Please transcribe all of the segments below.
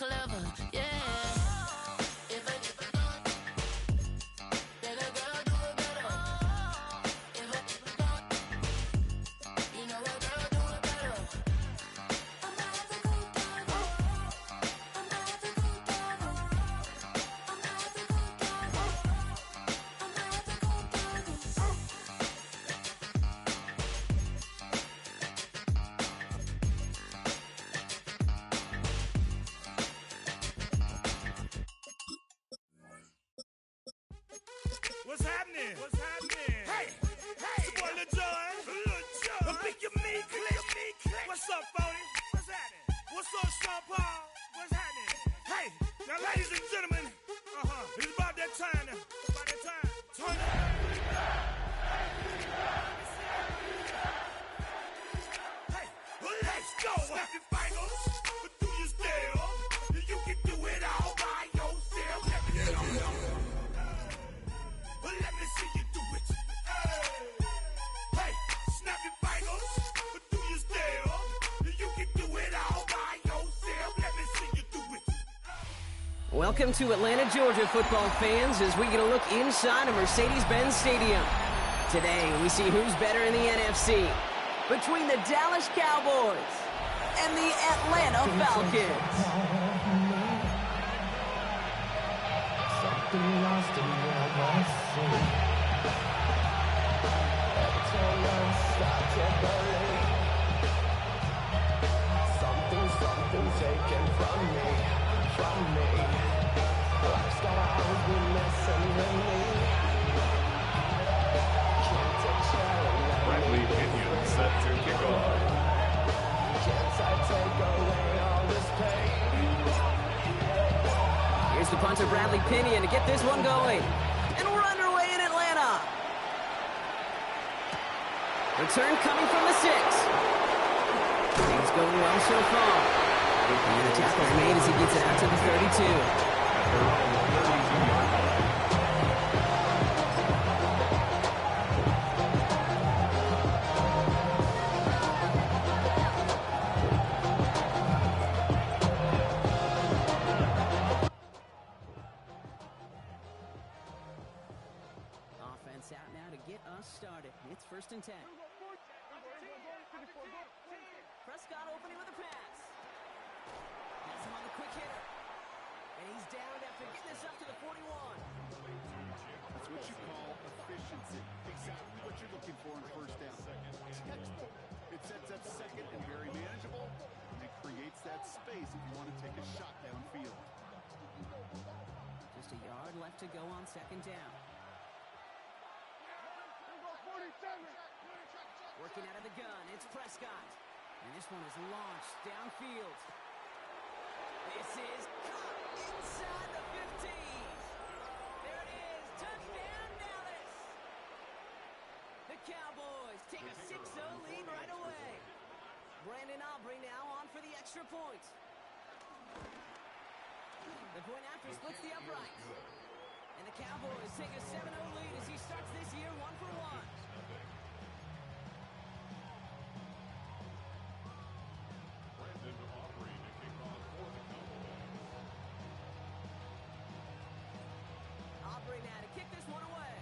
clever, yeah. If a girl do it better. If a you know a girl do it better. I'm a ethical diver. I'm a ethical diver. I'm a ethical diver. I'm a ethical diver. What's happening? What's happening? Hey, hey, it's your boy Lil John. Lil John. I think you mean click. What's up, Phony? What's happening? What's up, Sean Paul? What's happening? Hey, now, ladies and gentlemen, it's about that time now. About that time. Turn up. Hey, well, let's go. Happy finals, but do you still? You can do it all by yourself. Let me know. Well, let me see you do it. Hey, snap your fingers, but do you still? You can do it all by yourself. Let me see you do it. Welcome to Atlanta, Georgia, football fans, as we get a look inside of Mercedes-Benz Stadium. Today, we see who's better in the NFC between the Dallas Cowboys and the Atlanta Falcons. Something lost in your voice. Every time I start to believe something taken from me. Life's gotta always be messing with me. Can't take Bradley Pinion set to kick off. Can't I take away all this pain? Here's the punter, Bradley Pinion, to get this one going. And we're underway in Atlanta. Return coming from the 6. Things going well so far. And the tackle's made as he gets it out to the 32. Offense out now to get us started. It's 1st and 10. Prescott opening with a pass. Has him on the quick hitter. And he's down after getting this up to the 41. That's what you call efficiency. Exactly what you're looking for in first down. Textbook. It sets up second and very manageable, and it creates that space if you want to take a shot downfield. Just a yard left to go on 2nd down. Working out of the gun, it's Prescott. And this one is launched downfield. This is caught inside the 15. There it is. Touchdown, Dallas. The Cowboys take a 6-0 lead right away. Brandon Aubrey now on for the extra point. The point after splits the uprights. And the Cowboys take a 7-0 lead as he starts this year 1-for-1. Aubrey now to kick this one away.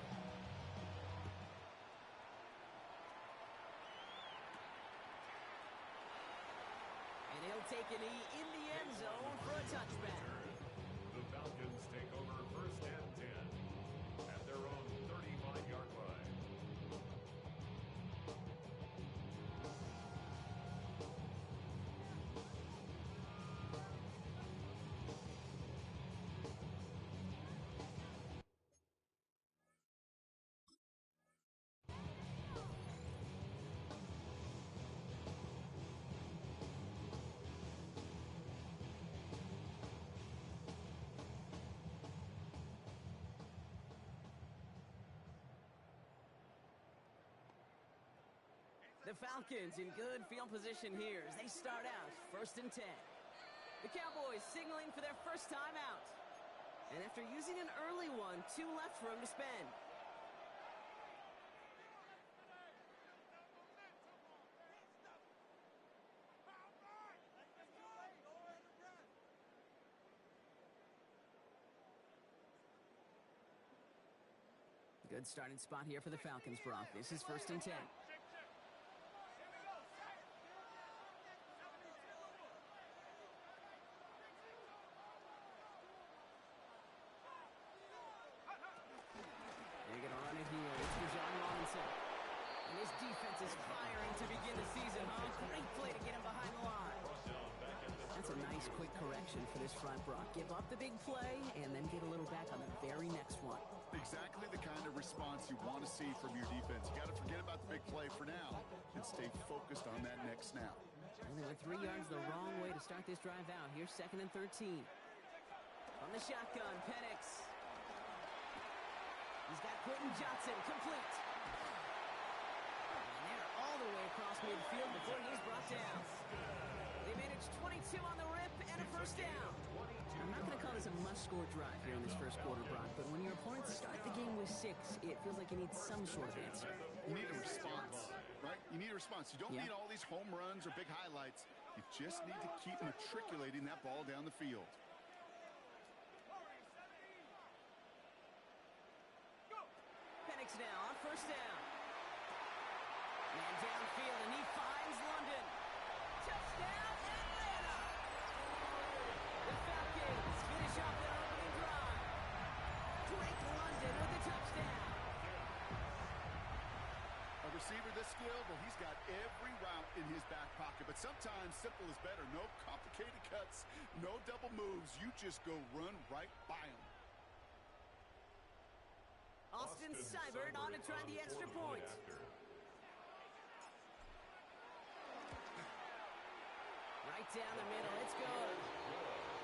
And he'll take a knee in the end zone for a touchback. The Falcons take over 1st and 10 at their own 35-yard line. The Falcons in good field position here as they start out 1st and 10. The Cowboys signaling for their first time out. And after using an early one, 2 left for him to spend. Good starting spot here for the Falcons, Brock. This is 1st and 10. They're going to run it here. It's for John Robinson. And his defense is firing to begin the season, huh? Great play to get him behind the line. That's a nice quick correction for this front, Brock. Give up the big play and then get a little back on the very next one. Exactly the kind of response you want to see from your defense. You got to forget about the big play for now and stay focused on that next snap. And they went 3 yards the wrong way to start this drive out. Here's 2nd and 13. From the shotgun, Penix. He's got Quentin Johnson, complete. And they're all the way across midfield before he's brought down. They managed 22 on the rip and a 1st down. I'm not going to call this a must-score drive here in this 1st quarter, Brock, but when your opponents start the game with 6, it feels like you need some sort of answer. You need a response, right? You need a response. You don't need all these home runs or big highlights. You just need to keep matriculating that ball down the field. Penix now on 1st down. And downfield, and he finds London. Touchdown, Atlanta! The Falcons finish off their opening drive. Drake London with the touchdown. A receiver this skilled, well, he's got every route in his back pocket, but sometimes simple is better. No complicated cuts, no double moves. You just go run right by him. Austin Seibert on to try the extra point. Right down the middle, it's good.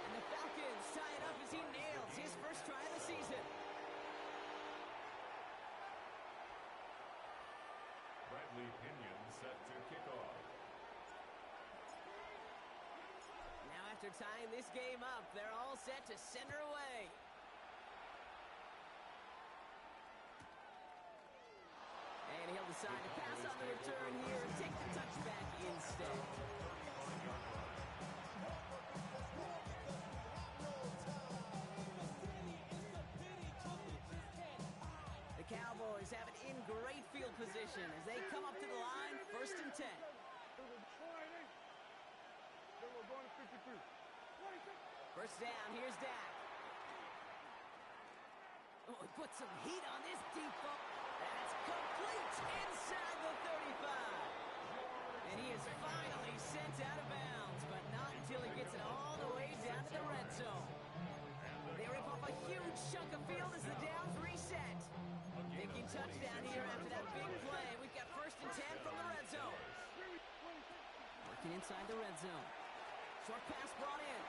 And the Falcons tie it up as he nails his 1st try of the season. Bradley Pinion set to kick off. Now after tying this game up, they're all set to send her away. And he'll decide to pass on the return here and take the touchback instead. The Cowboys have it in great field position as they come up to the line, 1st and 10. 1st down, here's Dak. Oh, he put some heat on this deep ball. That's complete inside the 35. And he is finally sent out of bounds, but not until he gets it all the way down to the red zone. They rip off a huge chunk of field as the downs reset. Thinking touchdown here after that big play. We've got 1st and 10 from the red zone. Working inside the red zone. Short pass brought in.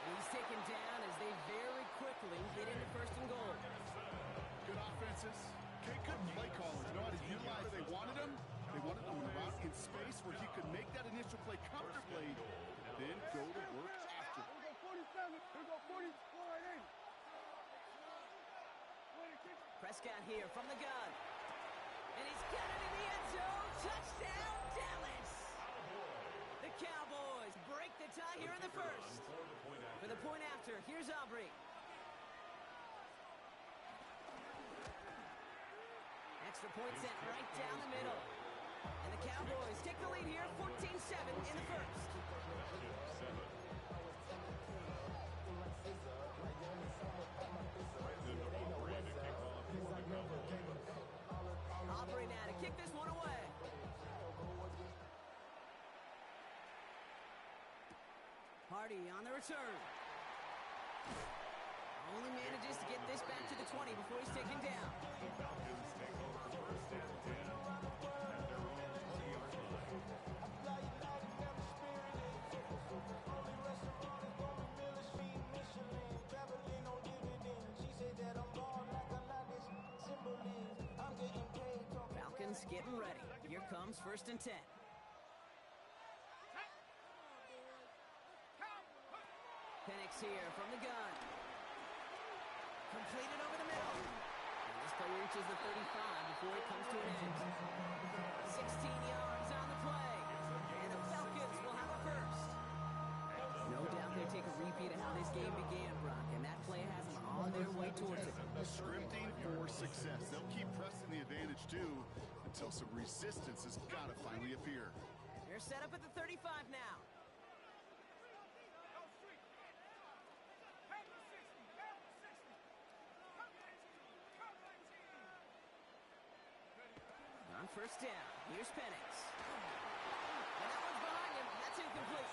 And he's taken down as they very quickly get into 1st and goal. Good offenses. Okay, good play callers. Know how to utilize. They wanted him. They wanted him around in space where he could make that initial play comfortably, then go to work after. Prescott here from the gun. And he's got it in the end zone. Touchdown, Dallas! The Cowboys break the tie here in the 1st. For the point after, here's Aubrey. Extra point sent right down the middle. And the Cowboys take the lead here, 14-7 in the 1st. Aubrey now to kick this one away. Hardy on the return. Only manages to get this back to the 20 before he's taken down. Falcons take over 1st and 10 at their own 20-yard line. Falcons getting ready. Here comes 1st and 10. Penix here from the gun. Completed over the middle. And this play reaches the 35 before it comes to an end. 16 yards on the play. And the Falcons will have a 1st. No doubt they take a repeat of how this game began, Brock. And that play has them on their way towards it. Scripting for success. until some resistance has got to finally appear. They're set up at the 35 now. On first down, here's Penix. And that one's behind him. That's incomplete.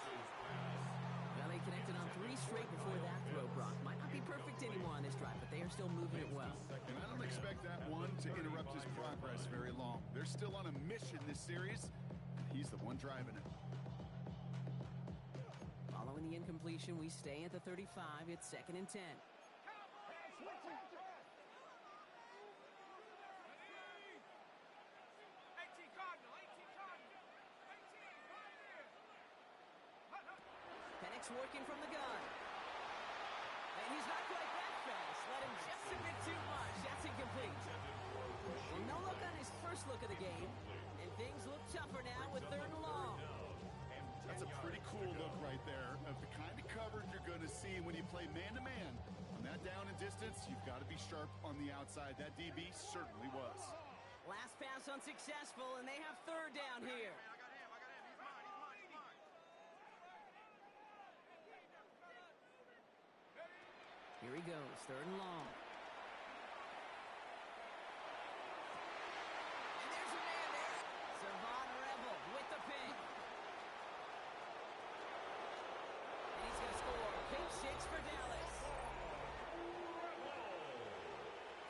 Well, they connected on 3 straight before that throw, Brock. Might not be perfect anymore on this drive, but they are still moving it well. And I don't expect that one to interrupt his progress very long. They're still on a mission this series. He's the one driving it. Following the incompletion, we stay at the 35. It's 2nd and 10. Penix working from the gun. And he's not quite that fast. Let him just a bit too much. That's incomplete. Well, no look on his first look of the game. And things look tougher now with 3rd and long. That's a pretty cool look right there of the kind of coverage you're going to see when you play man-to-man. On that down and distance, you've got to be sharp on the outside. That DB certainly was. Last pass unsuccessful, and they have 3rd down here. Here he goes, 3rd and long. And there's a man there. Savon Rebel with the pick. And he's going to score. Pick 6 for Dallas.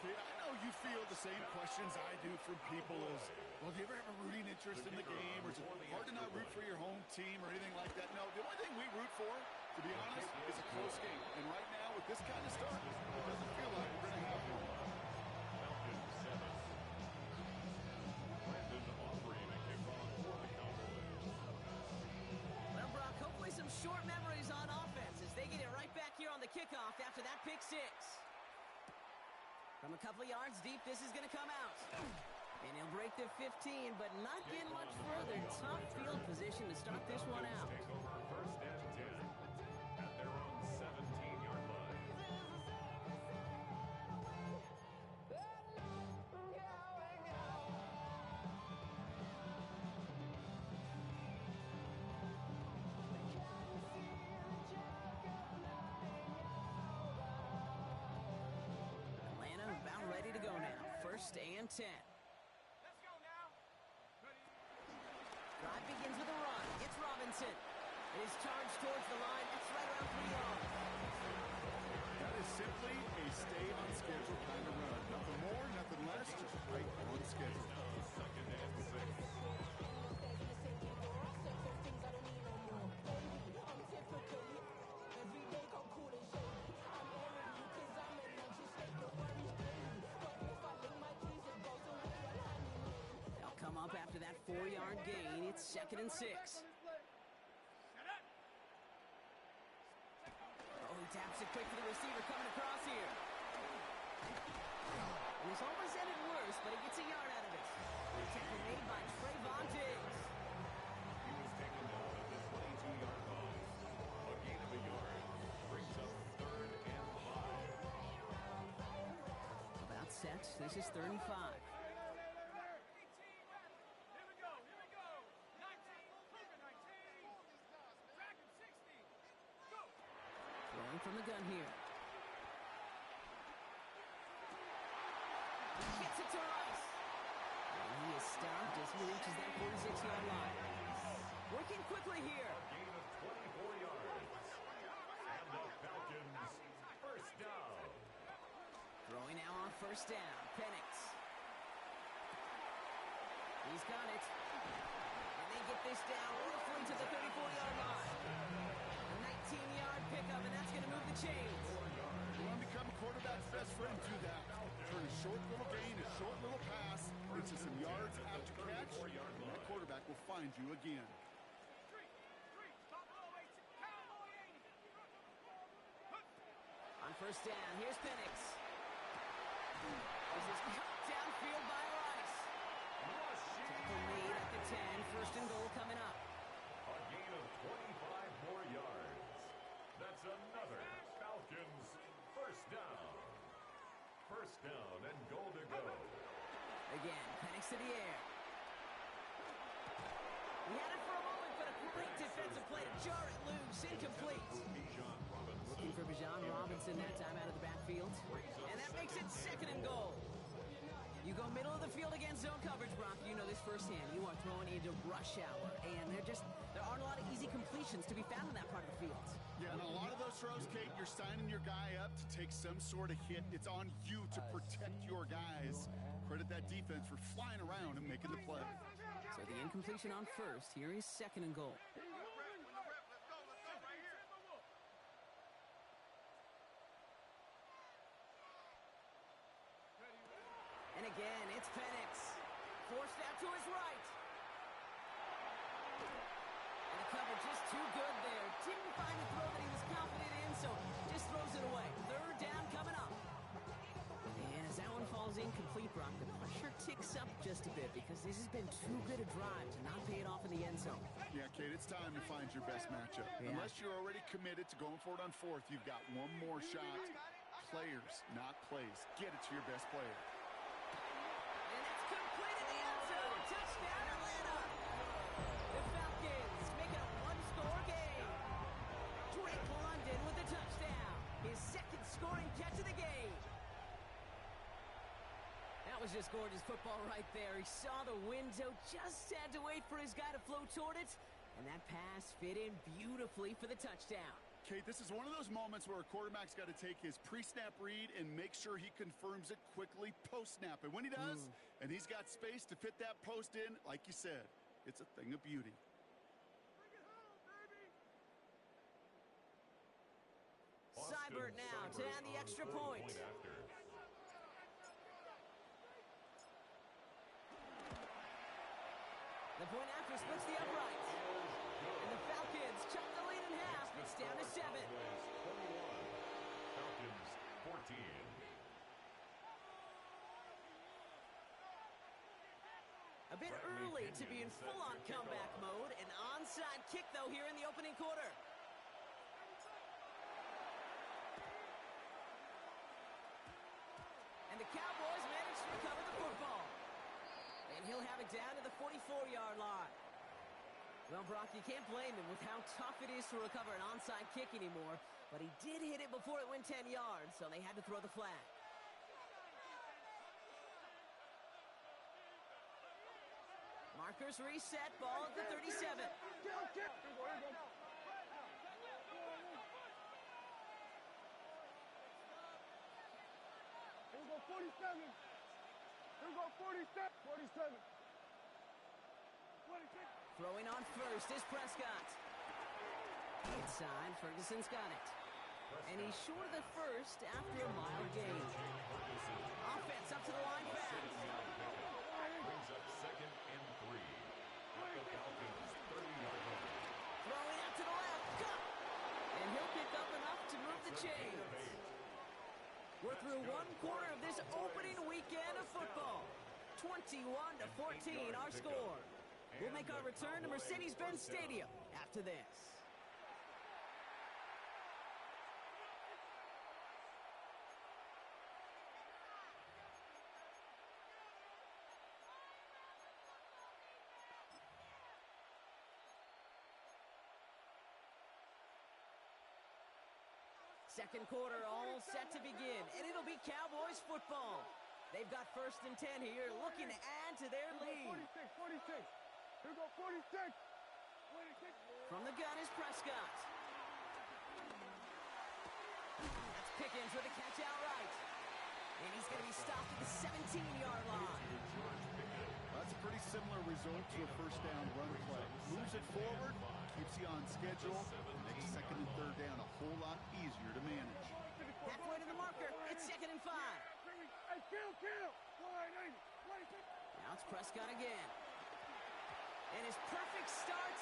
Okay, I know you feel the same questions I do from people as, well, do you ever have a rooting interest in the game? Or is it hard to not root for your home team or anything like that? No, the only thing we root for, to be honest, is a close game. And right now, with this kind of start, it doesn't feel like we're going to have one. Falcons 7. Brandon offering a kickoff for the Cowboys. Well, Brock, hopefully some short memories on offense as they get it right back here on the kickoff after that pick 6. From a couple of yards deep, this is going to come out. And he'll break the 15, but not get much further. Tough field position to start this one out. Take over 1st and 10 at their own 17-yard line. Atlanta about ready to go now. 1st and 10. Drive begins with a run. It's Robinson. It is charged towards the line. That's right around 3 yards. That is simply a stay on schedule kind of run. Nothing more, nothing less, just right on schedule. 2nd and 6. They'll come up after that 4-yard gain. It's 2nd and 6. Oh, he taps it quick for the receiver coming across here. And this almost ended worse, but he gets a yard out of it. The tackle made by Trayvon Diggs. He was taken down at the 22-yard line. A gain of a yard brings up 3rd and 5. About set. This is 3rd and 5. Throwing from the gun here. He gets it to Rice. And he is stopped as he reaches that 46-yard line. Working quickly here. A gain of 24 yards. And the Falcons 1st down. Throwing now on 1st down. Penix. He's got it. And they get this down roughly to the 34-yard line. A 19-yard pickup, and that's going to move the chains. You want to become a quarterback's best friend, do that. Turn a short little gain, a short little pass into some yards after catch, and that quarterback will find you again. On 1st down, here's Penix. This is cut downfield by Rice. Tackle made at the 10. 1st and goal coming up. A gain of 25 more yards. That's another Falcons 1st down. 1st down and goal to go. Again, Penix to the air. defensive play to jar it loose. Incomplete. Looking for Bijan Robinson that time out of the backfield. And that makes it 2nd and goal. You go middle of the field against zone coverage, Brock. You know this firsthand. You are throwing into rush hour, and there aren't a lot of easy completions to be found in that part of the field. Yeah, and a lot of those throws, Kate, you're signing your guy up to take some sort of hit. It's on you to protect your guys. Credit that defense for flying around and making the play. So the incompletion on first. Here is 2nd and goal. And again, it's Penix. Forced out to his right. And the cover just too good there. Didn't find the throw that he was confident in, so just throws it away. 3rd down coming up. And as that one falls incomplete, Brock, the pressure ticks up just a bit because this has been too good a drive to not pay it off in the end zone. Yeah, Kate, it's time to find your best matchup. Yeah. Unless you're already committed to going for it on 4th, you've got one more shot. Players, not plays. Get it to your best player. And it's complete in the end zone. Touchdown, Atlanta. The Falcons make it a one-score game. Drake London with a touchdown. His 2nd scoring catch of the game. That was just gorgeous football right there. He saw the window, just had to wait for his guy to flow toward it, and that pass fit in beautifully for the touchdown. Kate, this is one of those moments where a quarterback's got to take his pre-snap read and make sure he confirms it quickly post-snap. And when he does, and he's got space to fit that post in, like you said, it's a thing of beauty. Seibert now to add the extra point. The point after splits the upright. And the Falcons chop the lead in half. It's down to 7. Falcons 14. A bit early to be in full-on comeback mode. An onside kick, though, here in the opening quarter. And the Cowboys manage to recover the football. And he'll have it down to the 44-yard line. Well, Brock, you can't blame him with how tough it is to recover an onside kick anymore. But he did hit it before it went 10 yards, so they had to throw the flag. Markers reset, ball at the 37. Here we go, 47. Here we go, 47. 47. 26. Throwing on first is Prescott. Inside, Ferguson's got it. And he's short of the first after a mile gain. Offense up to the line fast. Brings up 2nd and 3. At the Falcons 30-yard line. Throwing out to the left. Cut! And he'll pick up enough to move the chains. We're through one quarter of this opening weekend of football. 21-14 our score. We'll make our return to Mercedes-Benz Stadium after this. Second quarter all set to begin, and it'll be Cowboys football. They've got 1st and 10 here, looking to add to their lead. 46. Here we go, 46. 46. From the gun is Prescott. That's Pickens with a catch outright. And he's going to be stopped at the 17-yard line. That's a pretty similar result to a first down run play. Moves it forward, keeps you on schedule, makes 2nd and 3rd down a whole lot easier to manage. Halfway to the marker, it's 2nd and 5. Hey, kill. 180. 26. Now it's Prescott again. And his perfect start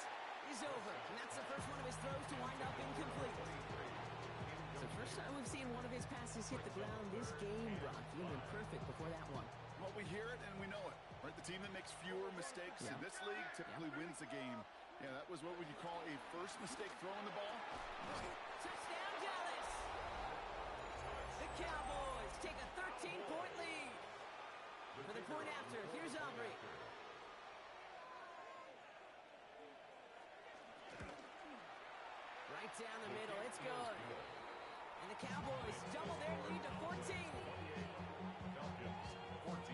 is over. And that's the first one of his throws to wind up incomplete. It's the first time we've seen one of his passes hit the ground this game, Brock. You've been perfect before that one. Well, we hear it and we know it. Right? The team that makes fewer mistakes in this league typically wins the game. Yeah, that was what would you call a first mistake throwing the ball? Touchdown, Dallas! The Cowboys take a 13-point lead. For the point after, here's Aubrey. Right down the middle. It's good. And the Cowboys double their lead to 14. Falcons 14.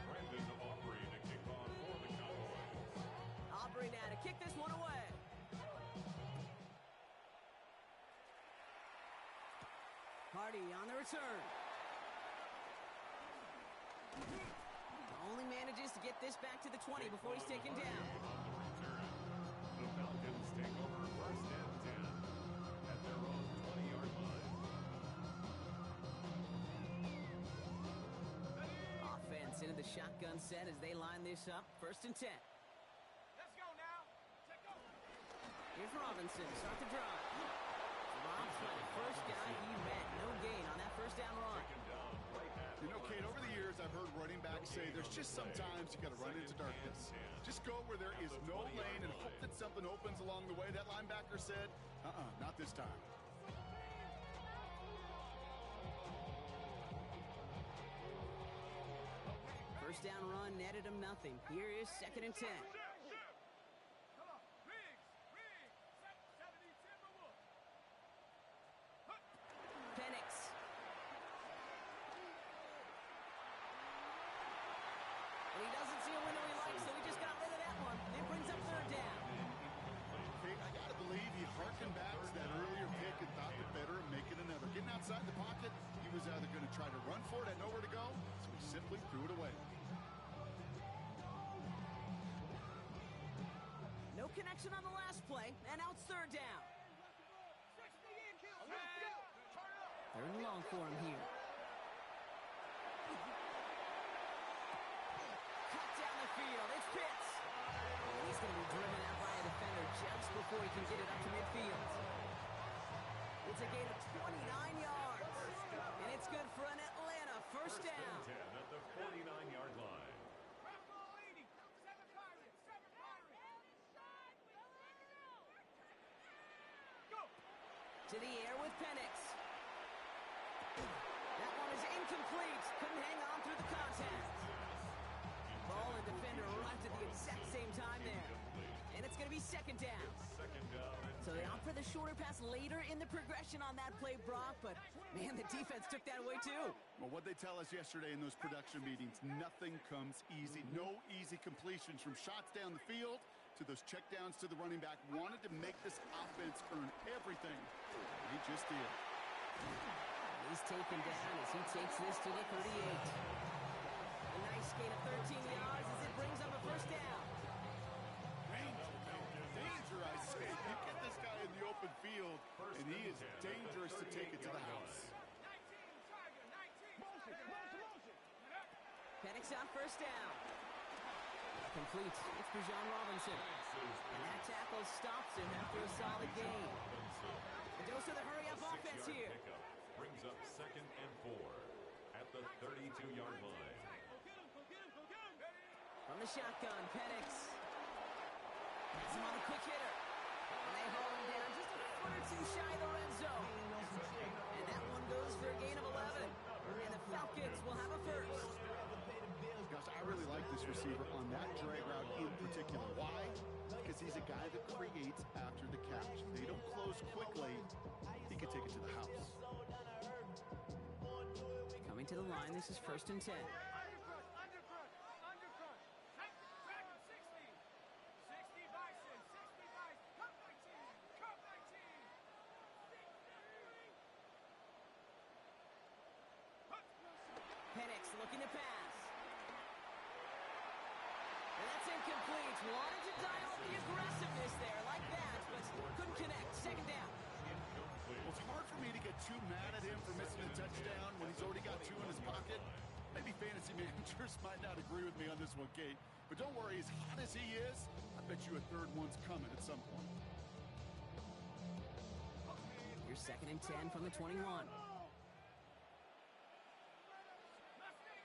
Brandon Aubrey to kick off for the Cowboys. Aubrey now to kick this one away. Hardy on the return. Only manages to get this back to the 20 before he's taken down. The Falcons take over first and 10 at their own 20-yard line. Offense into the shotgun set as they line this up. First and 10. Let's go now. Take over. Here's Robinson. Start the drive. Rob's the first guy he met. No gain on that first down run. You know, Kate, over the years, I've heard running backs say there's just sometimes you got to run into darkness. Just go where there is no lane and hope that something opens along the way. That linebacker said, not this time. First down run netted him nothing. Here is second and 10. Come on. Riggs. 70 Timberwolves. Penix. And he doesn't see a window he likes, so he just got rid of that one. It brings up third down. Kate, I got to believe he harkened back to that earlier pick and thought the better of making another. Getting outside the pocket, he was either going to try to run for it, had nowhere to go, so he simply threw it away. No connection on the last play, and now it's third down. 60 in. Let's go. Turn it up. Third and long for him here. Cut down the field. It's Pitts. And he's going to be driven out by a defender just before he can get it up to midfield. It's a gain of 29 yards. And it's good for an Atlanta first down. 10 at the 49-yard line. Rap ball 80. 7 Pirates. 7 Pirates. Go. To the air with Penix. That one is incomplete. Couldn't hang on through the contact. Ball and defender arrived at the exact same time there. And it's going to be second down. Second down and So they opt for the shorter pass later in the progression on that play, Brock. But, man, the defense took that away, too. Well, what they tell us yesterday in those production meetings, nothing comes easy. No easy completions from shots down the field to those checkdowns to the running back. Wanted to make this offense earn everything. He just did. He's taken down as he takes this to the 38. A nice gain of 13 yards as it brings up a first down. Danger, I say. You get this guy in the open field, and he is dangerous to take it to the house. 19 Tiger. 19. Penix on first down. Complete. It's for John Robinson. And that tackle stops him after a solid gain. A dose of the hurry-up offense here. pickup brings up second and 4 at the 32-yard line. From the shotgun, Penix. Has him on a quick hitter. And they haul him down just a foot or two shy of the red zone. And that one goes for a gain of 11. And the Falcons will have a first. Gosh, I really like this receiver on that drag route in particular. Why? Because he's a guy that creates after the catch. They don't close quickly. He can take it to the house. Coming to the line, this is first and 10. Undercrush. Take the track of 60. 60 Bison. 60 Bison. Cut my team. Penix looking to pass. And that's incomplete. Wanted to dial up the aggressiveness there like that, but couldn't connect. Second down. Well, it's hard for me to get too mad at him for missing a touchdown when he's already got 2 in his pocket. Maybe fantasy managers might not agree with me on this one, Kate. But don't worry, as hot as he is, I bet you a third one's coming at some point. Here's second and 10 from the 21. Mustang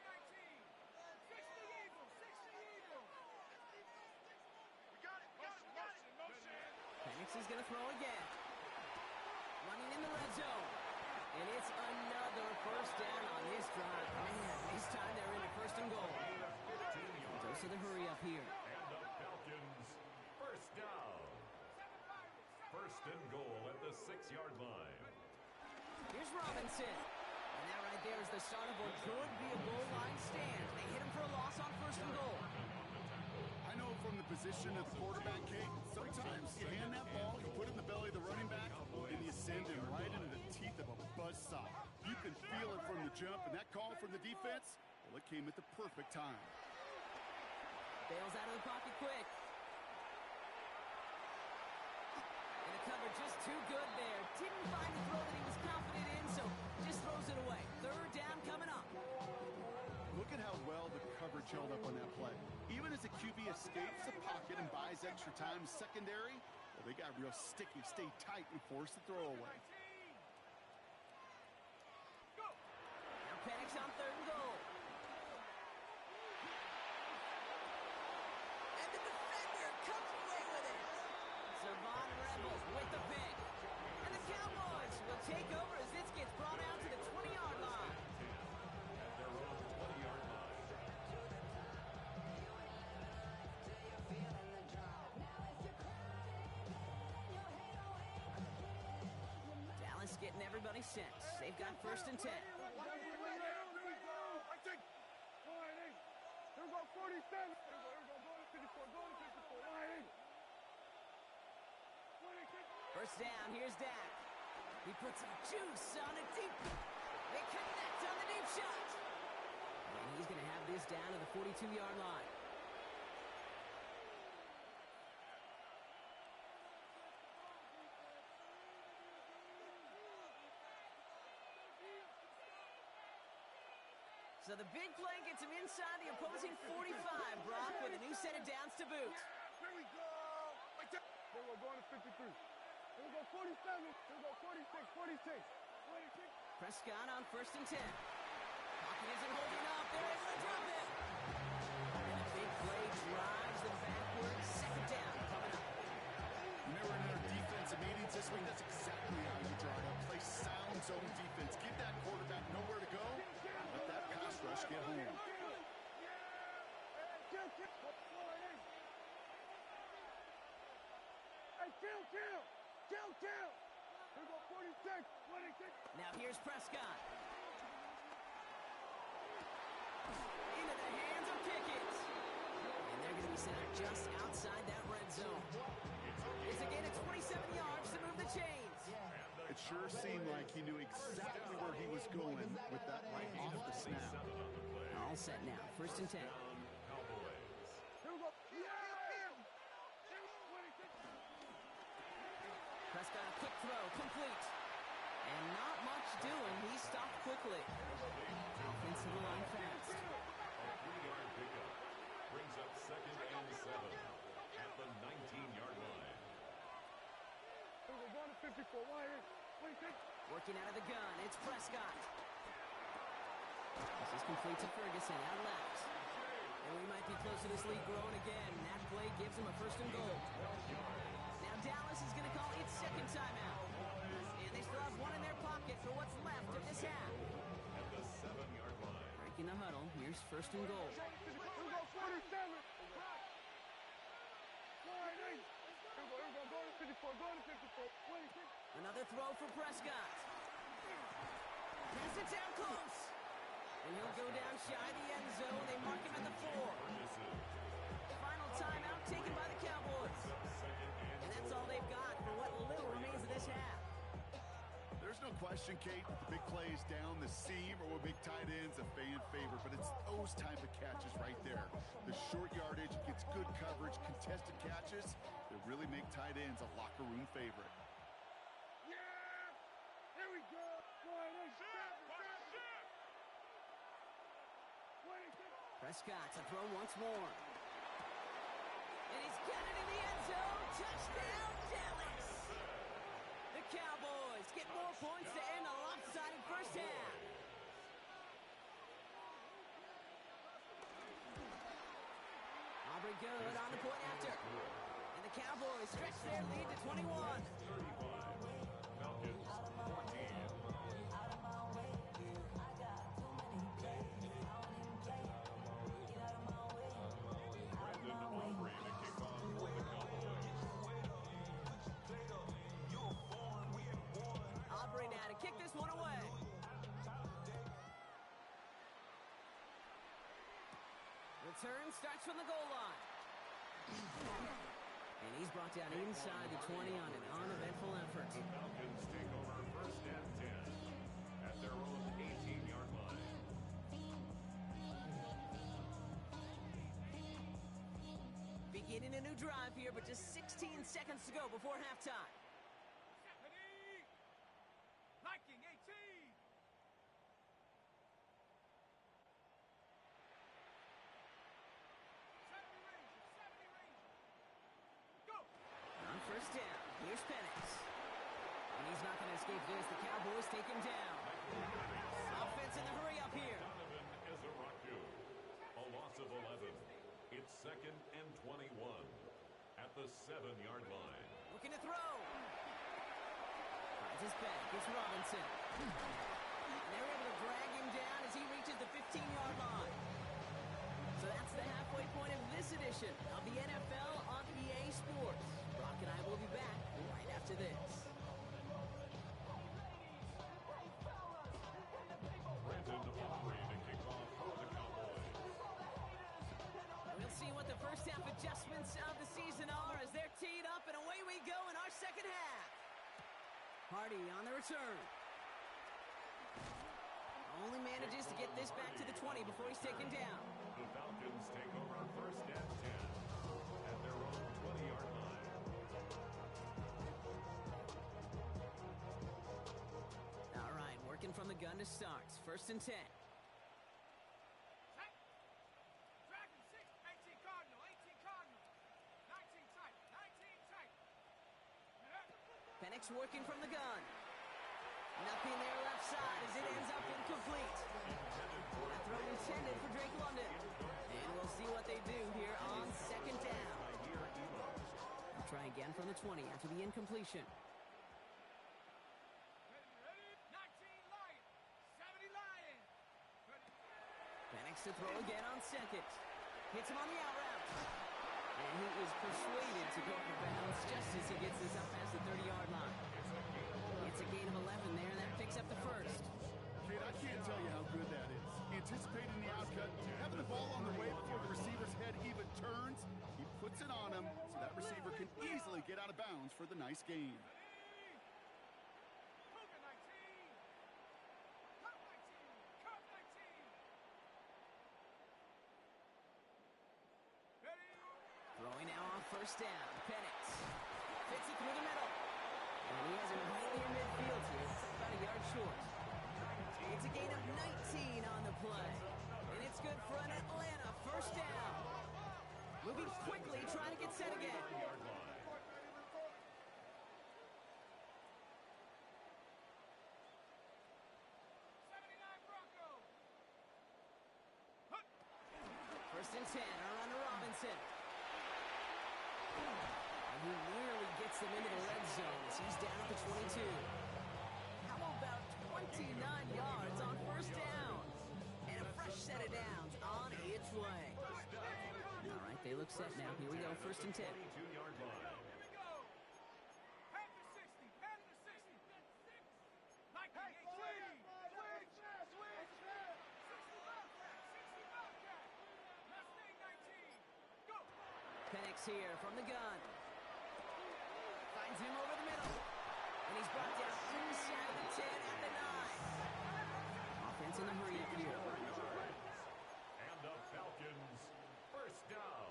19. 60 Eagles. 60 Eagles. We got it. Motion. Penix is going to throw again. Running in the red zone. And it's another first down on this drive. Man, this time they're into first and goal. Dose of the hurry up here. And the Falcons first down. and goal at the 6-yard line. Here's Robinson. And that right there is the start of what could be a goal line stand. They hit him for a loss on first and goal. I know from the position of the quarterback, Kate, sometimes you hand that ball, you put it in the belly of the running back, and you send him right into the teeth of a buzzsaw. You can feel it from the jump, and that call from the defense, well, it came at the perfect time. Bails out of the pocket quick. And the cover just too good there. Didn't find the throw that he was confident in, so just throws it away. Third down coming up. Look at how well the coverage held up on that play. Even as the QB escapes the pocket and buys extra time secondary, well, they got real sticky, stay tight, and force the throw away. Now Penix on third and goal. And the defender comes away with it. Savon Rebels with the pick. And the Cowboys will take over as this gets brought out to the 20-yard line. At their own 20-yard line. Dallas getting everybody set. They've got first and 10. I think. Line 8. Here we go, 47. Here we go, go to 54, go to 54. Line 8. 26. First down, here's Dak. He puts some juice on a deep. They connect on the deep shot. And he's going to have this down to the 42-yard line. So the big play gets him inside the opposing 45, Brock, with a new set of downs to boot. Here we go. Here we go, going to 53. Here we go, 47. Here we go, 46, 46. 26. Prescott on first and 10. Pocket isn't holding up. They're able to drop it. And a big play drives them backwards. Second down coming up. When they were in their defensive meetings this week, that's exactly how you draw it up. Play sound zone defense. Give that quarterback nowhere to go. Let that pass rush get home. Hey, kill. Here we go, 46, 26. Now here's Prescott. Into the hands of Pickett. And they're going to be sent out just outside that red zone. It's a gain of 27 yards to move the chains. It sure seemed like he knew exactly where he was going with that right off the snap. All set now. First and 10. Cowboys. Here we go. Yeah! 26. Prescott, a quick throw, complete. And not much doing. He stopped quickly. Offensive line fast. A 3-yard pickup brings up 2nd and 7 at the 19-yard line. Here we go, going to 54. Line 8, 26. Working out of the gun. It's Prescott. This is complete to Ferguson out left. And we might be close to this lead growing again. That play gives him a first and goal. Now Dallas is going to call its second timeout. And they still have one in their pocket for what's left of this half. At the 7-yard line. Breaking the huddle. Here's first and goal. Here we go, 47. Line 8. Here we go, going to 54, going to 54. 26. Another throw for Prescott. Pass it down close. And he'll go down shy of the end zone. They mark him at the 4. Final timeout taken by the Cowboys. And that's all they've got for what little remains of this half. There's no question, Kate, that the big plays down the seam or what big tight ends a fan favorite, but it's those type of catches right there. The short yardage, gets good coverage, contested catches that really make tight ends a locker room favorite. Yeah! Here we go. Line 8. Prescott to throw once more. And he's got it in the end zone. Touchdown, Dallas! The Cowboys get more points to end a lopsided first half. Aubrey good on the point after. And the Cowboys stretch their lead to 21. 35. Falcons 14. Brandon Aubrey to kick off for the Cowboys. return starts from the goal line. And he's brought down inside the 20 on an uneventful effort. The Falcons take over first and 10 at their own 18-yard line. Beginning a new drive here, but just 16 seconds to go before halftime. Ready? Liking 18. 70 range. 70 range. Go. On first down, here's Penix. And he's not going to escape this. The Cowboys take him down. Offense in the hurry up here. Donovan Ezeraku. A loss of 11. It's second and 21 at the 7-yard line. Looking to throw. Finds his back. It's Robinson. And they're able to drag him down as he reaches the 15-yard line. So that's the halfway point of this edition of the NFL on EA Sports. Brock and I will be back right after this. Brandon Aubrey to kick off for the Cowboys. We'll see what the first half adjustments of the season are as they're teed up, and away we go in our second half. Hardy on the return. Only manages to get this back to the 20 before he's taken down. The Falcons take over first and 10 at their own 20-yard line. All right, working from the gun to start. First and 10. Tight. Dragon 6. 18 Cardinal. 18 Cardinal. 19 tight. 19 tight. Penix working from the gun. Nothing there left side as it ends up incomplete. That throw intended for Drake London. And we'll see what they do here on second down. They'll try again from the 20 after the incompletion. Ready? 19 Lion. 70 Lion. Ready? Penix to throw again on second. Hits him on the out route. And he is persuaded to go for bounds just as he gets this up past the 30-yard line. It's a gain of 11 there. That picks up the first. Kid, I can't tell you how good that is. Anticipating the outcut, having the ball on the way before the receiver's head even turns, he puts it on him so that receiver can easily get out of bounds for the nice gain. Ready? Cougar 19. Cup 19. Cup 19. Ready? Throwing now on first down. Penix fits it through the middle. And he has him right near midfield here. It's about a yard short. It's a gain of 19 on the play. And it's good for an Atlanta first down. Moving quickly, trying to get set again. 9-yard line. 79 Bronco. Hut. First and 10, around to Robinson. And he nearly gets them into the red zone as he's down at the 22. How about 29 yards on first down? And a fresh set of downs on its way. All right, they look set now. Here we go, first and 10. 22-yard line. Here we go. Head to 60. Head to 60. Like 18. Switch. 60 Bobcat. 60 Bobcat. Mustang 19. Go. Penix here from the gun. Finds him over the middle. And he's brought down inside the 10 at the 9. Offense in the hurry up here. And the Falcons first down.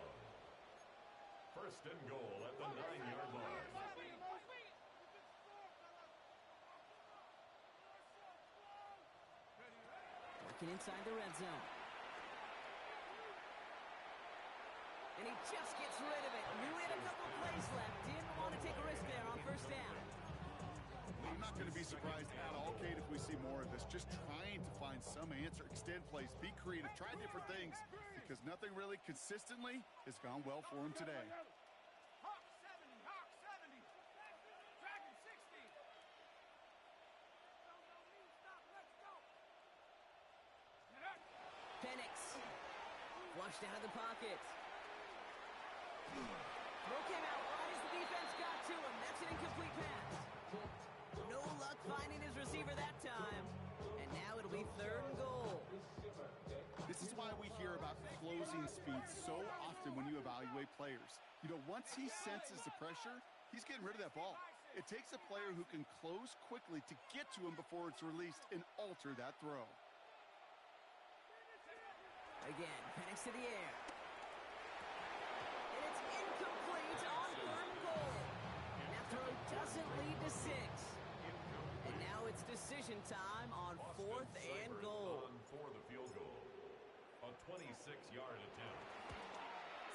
First and goal at the 9-yard line. Working inside the red zone. And he just gets rid of it. Knew he had a couple plays left. Didn't want to take a risk there on first down. I'm not going to be surprised at all, Kate, if we see more of this. Just trying to find some answer, extend plays, be creative, try different things, because nothing really consistently has gone well for him today. Hawk 70. Hawk 70. Dragon 60. Let's go. Penix. Flushed out of the pocket. Throw came out right as the defense got to him. That's an incomplete pass. No luck finding his receiver that time. And now it'll be third and goal. This is why we hear care about closing speed so often when you evaluate players. You know, once he senses the pressure, he's getting rid of that ball. It takes a player who can close quickly to get to him before it's released and alter that throw. Again, Penix to the air. And it's incomplete on 3rd and goal. That throw doesn't lead to 6. And now it's decision time on 4th and goal. For the field goal. A 26-yard attempt.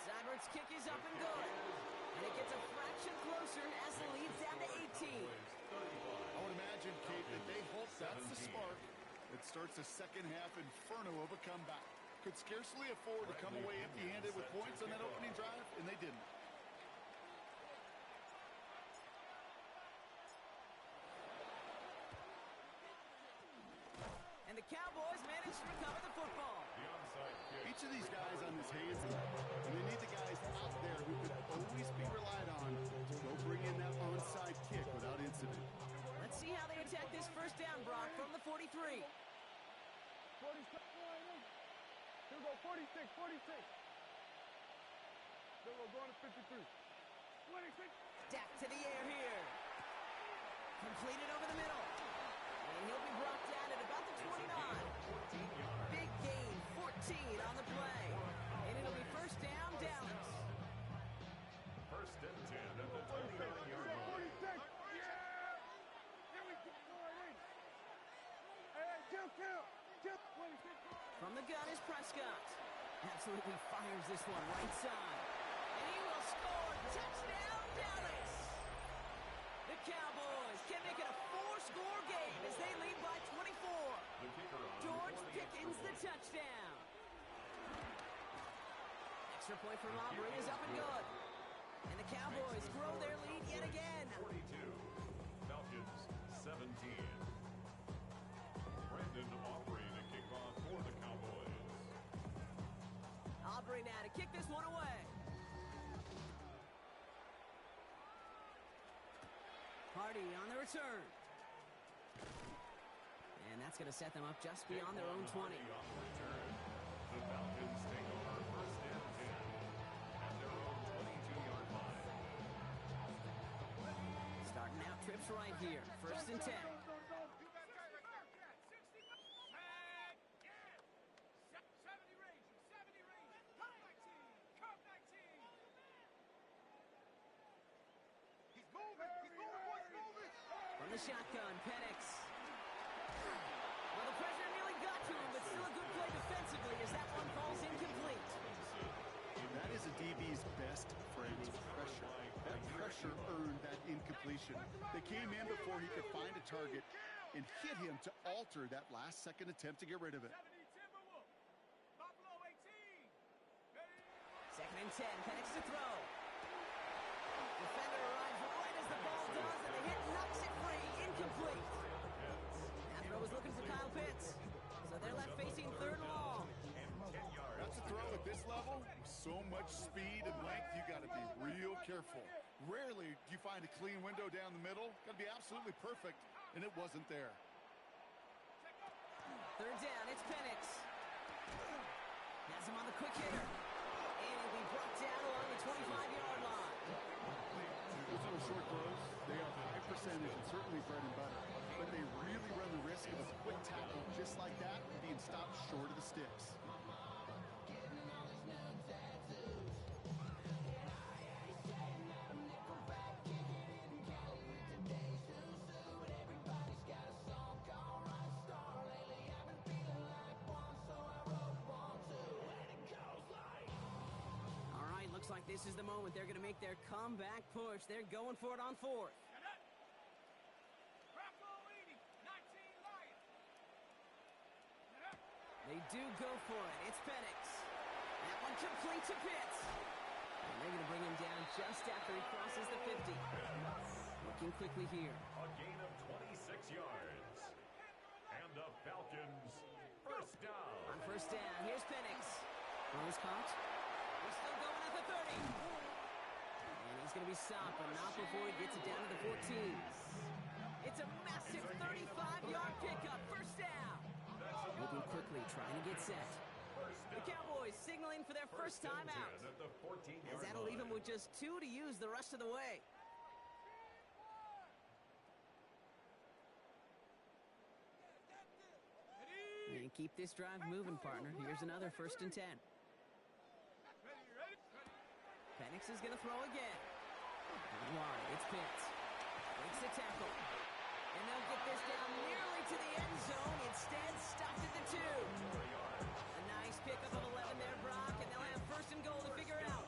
Seibbert's kick is up and good. And it gets a fraction closer as the lead's down to 18. I would imagine, Kate, that they hope that's the spark that starts a second-half inferno of a comeback. Could scarcely afford to come away empty-handed with points on that opening drive, and they didn't. And the Cowboys manage to recover the football. The onside kick. Each of these guys on this hands, and they need the guys out there who can always be relied on to go bring in that onside kick without incident. Let's see how they attack this first down, Brock, from the 43. 46. Here we go, 46, 46. Here we go, going to 53. 26. Dak to the air here. Completed over the middle. And he'll be brought down at about the 29. Big gain, 14 on the play. And it'll be first down, Dallas. First and 10 at the 29-yard line. 46. Yeah! Here we go. Hey, kill. 26. From the gun is Prescott. Absolutely fires this one right side. And he will score. Touchdown, Dallas. The Cowboys can make it a 4-score game as they lead by 24. The kicker on George 20 Pickens the touchdown. Extra point from Aubrey is up and good. And the Cowboys grow their lead yet again. 42. Falcons 17. Brandon Aubrey to kick off for the Cowboys. Aubrey now to kick this one away. Hardy on the return. And that's going to set them up just beyond their own 20. On the return. The Falcons take over first and 10 at their own 22-yard line. Starting out trips right here. First and 10. From the shotgun, Penix. Well, the pressure nearly got to him, but still a good play defensively as that one falls incomplete. That is a DB's best friend, pressure. That pressure earned that incompletion. They came in before he could find a target and hit him to alter that last-second attempt to get rid of it. Second and 10, Penix to throw. Defender arrives right as the ball does, and the hit knocks it free. Incomplete. That throw was looking for Kyle Pitts. So they're left facing 3rd and long. That's a throw at this level. With so much speed and length, you got to be real careful. Rarely do you find a clean window down the middle. Got to be absolutely perfect, and it wasn't there. 3rd down, it's Penix. Has him on the quick hitter. And he'll be brought down along the 25-yard line. Those little short throws, they are high percentage and certainly bread and butter. But they really run the risk of a quick tackle just like that being stopped short of the sticks. All right, looks like this is the moment they're going to make their comeback push. They're going for it on 4th. They do go for it. It's Penix. That one complete to Pitts. And they're going to bring him down just after he crosses the 50. Looking quickly here. A gain of 26 yards. And the Falcons first down. On first down, here's Penix. Throws caught. He's still going at the 30. And he's going to be stopped, but not before he gets it down to the 14. It's a massive 35-yard pickup. First down. Moving quickly, trying to get set. The Cowboys Cowboys signaling for their first and time 10 out. at the 14-yard As that'll leave line. them with just 2 to use the rest of the way. And keep this drive moving, partner. Here's another 1st and 10. Penix is going to throw again. Wide, it's Pitts. Breaks the tackle. And they'll get this down nearly to the end zone. Instead, stopped at the 2. A nice pickup of 11 there, Brock, and they'll have 1st and goal to figure out.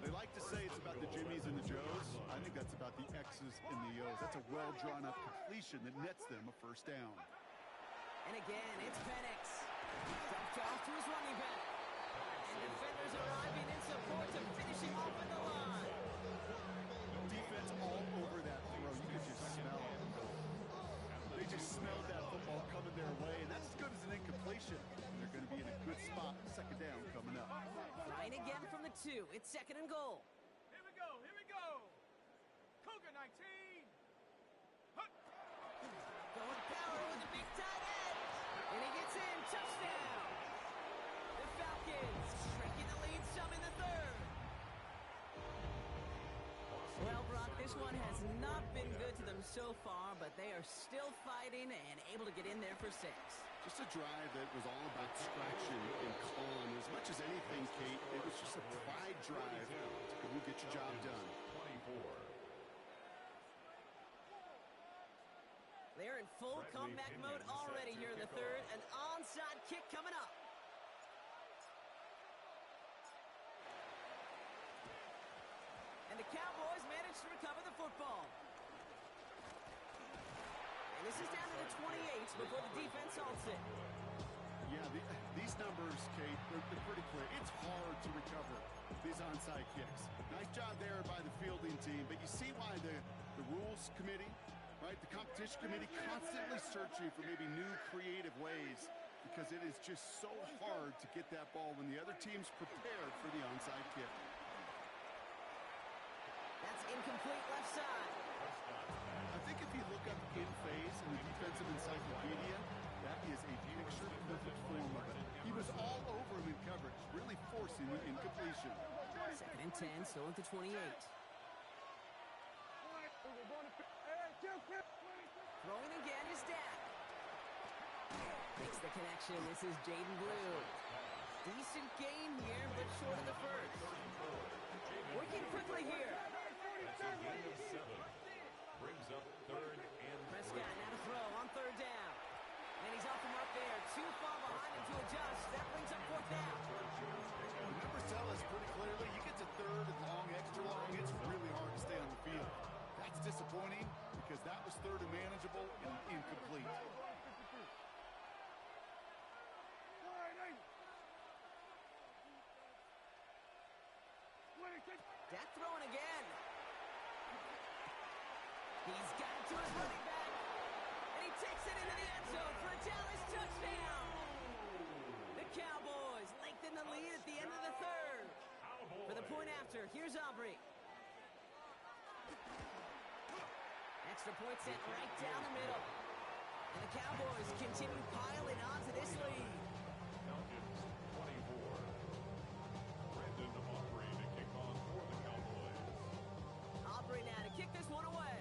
They like to say it's about the Jimmies and the Joes. I think that's about the X's and the O's. That's a well-drawn-up completion that nets them a 1st down. And again, it's Penix. Dumped off to his running back. And defenders arriving in support to finish him off at the line. Defense all over that throw. You could just smell it. They just smelled that football coming their way, and that's as good as an incompletion. And they're going to be in a good spot. 2nd down coming up. Trying again from the 2. It's 2nd and goal. Here we go, here we go. Cougar 19. Hut. Going power with a big tight end. And he gets in. Touchdown. The Falcons shrinking the lead some in the 3rd. Well, Brock, this one has not been good to them so far, but they are still fighting and able to get in there for 6. Just a drive that was all about scratching and clawing. As much as anything, Kate, it was just a pride drive to go get your job done. 24. They're in full comeback mode already here in the 3rd. An onside kick coming up. And the Cowboys manage to recover the football. And this is down to the 28 before the defense halts it. Yeah, these numbers, Kate, they're pretty clear. It's hard to recover these onside kicks. Nice job there by the fielding team, but you see why the rules committee, right, the competition committee constantly searching for maybe new creative ways, because it is just so hard to get that ball when the other team's prepared for the onside kick. That's incomplete left side. I think if you look up in phase in the defensive encyclopedia, that is a picture-perfect form of it. He was all over him in coverage, really forcing the incompletion. 2nd and 10, still at the 28. Throwing again is Dak. Makes the connection. This is Jaden Blue. Decent gain here, but short of the 1st. Working quickly here. That's a gain of 7. Brings up 3rd and 3. Prescott now to throw on 3rd down. And he's off the mark there. Too far behind him to adjust. That brings up 4th down. The numbers tell us pretty clearly, you get to 3rd and long, extra long, it's really hard to stay on the field. That's disappointing because that was 3rd and manageable and incomplete. Dak throwing again. He's got it to his running back. And he takes it into the end zone for a Dallas touchdown. The Cowboys lengthen the lead at the end of the 3rd. For the point after, here's Aubrey. Extra point sent right down the middle. And the Cowboys continue piling on to this lead. Falcons 24. Brandon Aubrey to kick off for the Cowboys. Aubrey now to kick this one away.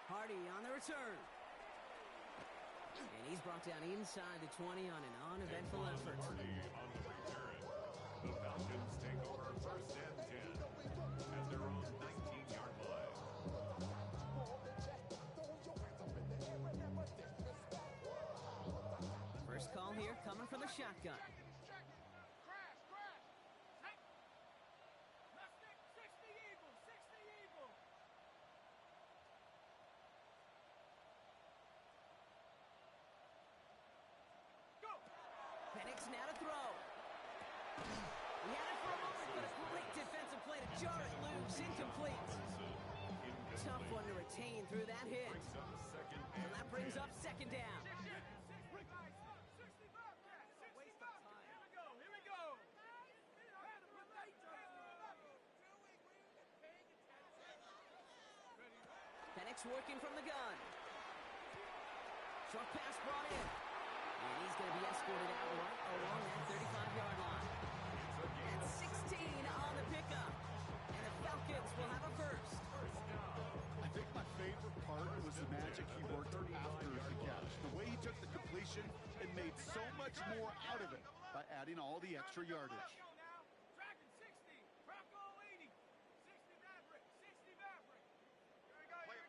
Hardy on the return. And he's brought down inside the 20 on an uneventful effort. Hardy on the return. The Falcons take over 1st and 10 at their own 19-yard line. First call here coming from the shotgun. Check. Crash, crash. Take. Mustang, 60 Eagle, 60 Eagle. Go. Penix now to throw. He had it for a moment, but a great defensive play to jar it loose. Incomplete. Tough one to retain through that hit. Brings up 2nd And and that brings 10. up 2nd down. 65, Cat, 65. Here we go, here we go. Penix working from the gun. Short pass brought in. And he's going to be escorted out right along that 35-yard line. That's 16 on the pickup. And the Falcons will have a first. I think my favorite part was the magic he worked after the catch. The way he took the completion and made so much more out of it by adding all the extra yardage. Dragon 60, Bronco 80, 60 Maverick, 60 Maverick. Here we go, play it.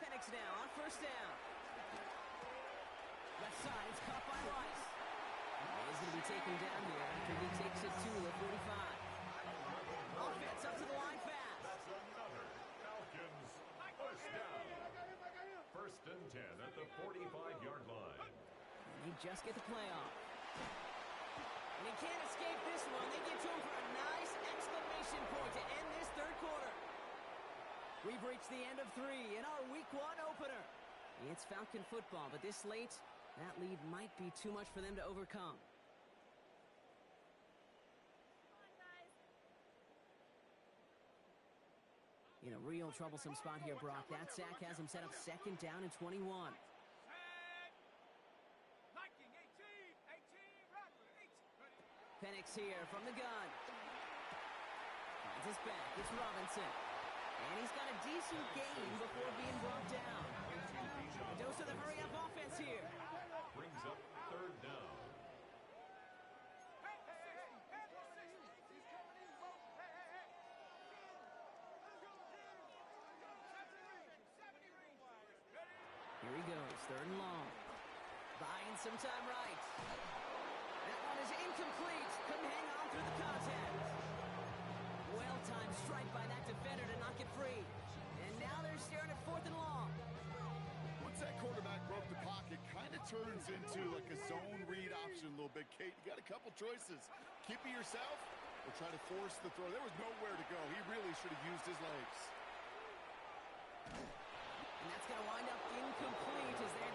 Penix now on first down. Left side, it's caught by Rice. He's going to be taken down here after he takes it to the 45. Offense up to the line fast. That's another Falcons first down. First and 10 at the 45-yard line. And they just get the play off. And he can't escape this one. They get to him for a nice exclamation point to end this third quarter. We've reached the end of 3 in our Week 1 opener. It's Falcon football, but this late, that lead might be too much for them to overcome. In a real troublesome spot here, Brock. That sack has him set up second down and 21. Liking 18, Radford, 8. Penix here from the gun. Finds his back. It's Robinson. And he's got a decent gain before being brought down. A dose of the hurry-up offense here. Brings up third down. Here he goes, third and long. Buying some time right. That one is incomplete. Couldn't hang on through the contact. Well-timed strike by that defender to knock it free. And now they're staring at fourth and long. Once that quarterback broke the pocket, kind of turns into like a zone read option a little bit. Kate, you got a couple choices. Keep it yourself or try to force the throw. There was nowhere to go. He really should have used his legs. And that's going to wind up incomplete as they